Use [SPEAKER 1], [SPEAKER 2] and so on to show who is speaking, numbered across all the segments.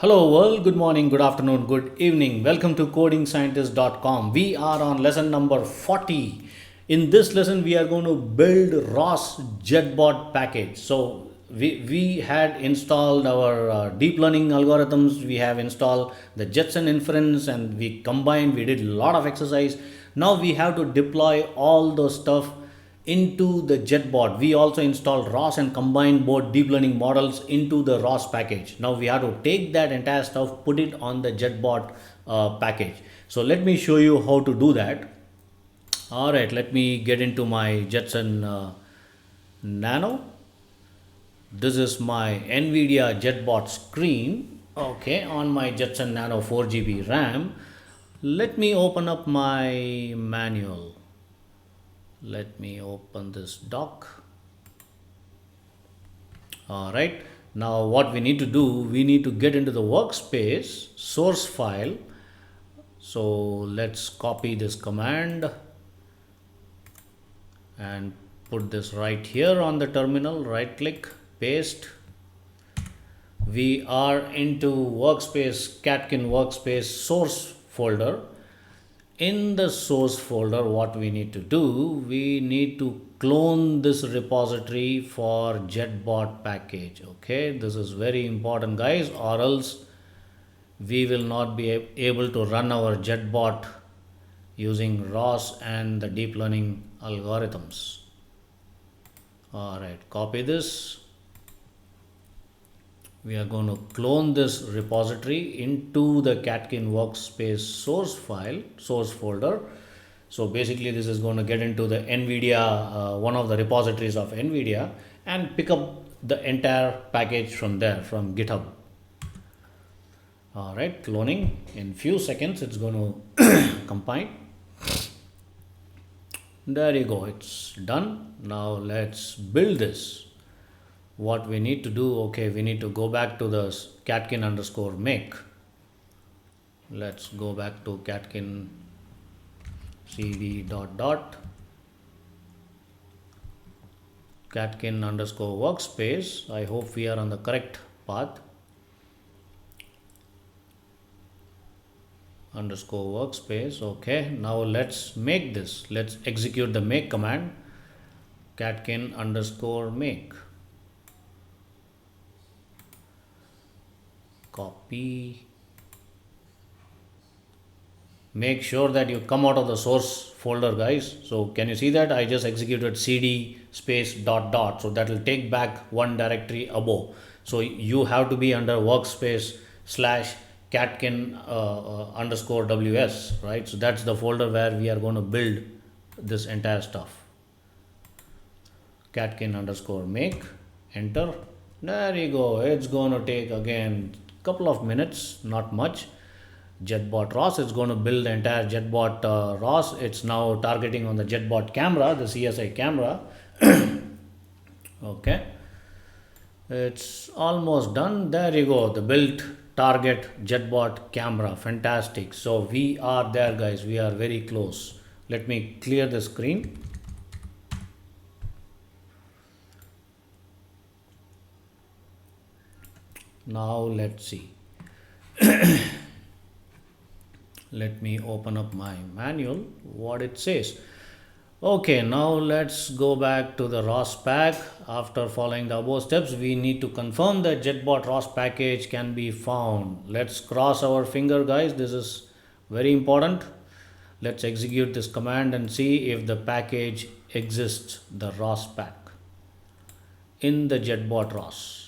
[SPEAKER 1] Hello world, good morning, good afternoon, good evening. Welcome to codingscientist.com. We are on lesson number 40. In this lesson, we are going to build ROS JetBot package. So we had installed our deep learning algorithms. We have installed the Jetson inference and we did a lot of exercise. Now we have to deploy all those stuff into the JetBot. We also installed ROS and combined both deep learning models into the ROS package. Now we have to take that entire stuff, put it on the JetBot package. So let me show you how to do that. All right, let me get into my Jetson Nano. This is my NVIDIA JetBot screen. Okay, on my Jetson Nano 4 GB RAM. Let me open up my manual. Let me open this doc. All right, now what we need to do, we need to get into the workspace source file. So let's copy this command and put this right here on the terminal. Right click, paste. We are into workspace, Catkin workspace source folder. In the source folder, what we need to do, we need to clone this repository for JetBot package. Okay, this is very important, guys, or else we will not be able to run our JetBot using ROS and the deep learning algorithms. All right, copy this. We are going to clone this repository into the Catkin workspace source folder. So basically this is going to get into the NVIDIA, one of the repositories of NVIDIA, and pick up the entire package from there, from GitHub. All right, cloning. In few seconds it's going to compile. There you go, it's done. Now let's build this. What we need to do, okay, we need to go back to the catkin underscore make. Let's go back to catkin cd dot catkin underscore workspace. I hope we are on the correct path. Underscore workspace. Okay, now let's make this. Let's execute the make command. Catkin underscore make. Copy. Make sure that you come out of the source folder, guys. So can you see that I just executed cd space dot, so that will take back one directory above. So you have to be under workspace slash catkin underscore ws, right? So that's the folder where we are going to build this entire stuff. Catkin underscore make, enter. There you go. It's going to take again couple of minutes, not much. JetBot ROS is going to build the entire JetBot ROS. It's now targeting on the JetBot camera, the CSI camera. Okay, it's almost done. There you go, the built target JetBot camera. Fantastic. So we are there, guys. We are very close. Let me clear the screen. Now let's see. Let me open up my manual, what it says. Okay, now let's go back to the ROS pack. After following the above steps, we need to confirm that JetBot ROS package can be found. Let's cross our finger, guys. This is very important. Let's execute this command and see if the package exists, the ROS pack, in the JetBot ROS.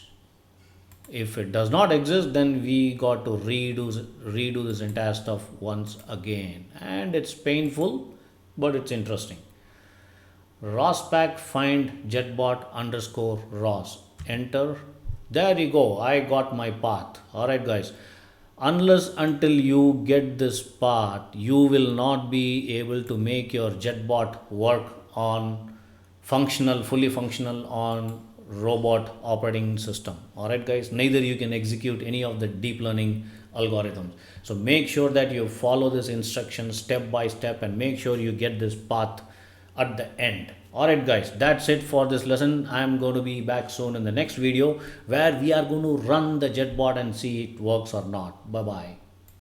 [SPEAKER 1] If it does not exist, then we got to redo this entire stuff once again, and it's painful, but it's interesting. ROS pack find JetBot underscore ROS. Enter. There you go. I got my path. All right, guys. Unless until you get this path, you will not be able to make your JetBot work on fully functional on robot operating system. All right, guys, neither you can execute any of the deep learning algorithms. So make sure that you follow this instruction step by step and make sure you get this path at the end. Alright guys, that's it for this lesson. I'm going to be back soon in the next video where we are going to run the JetBot and see it works or not. Bye bye.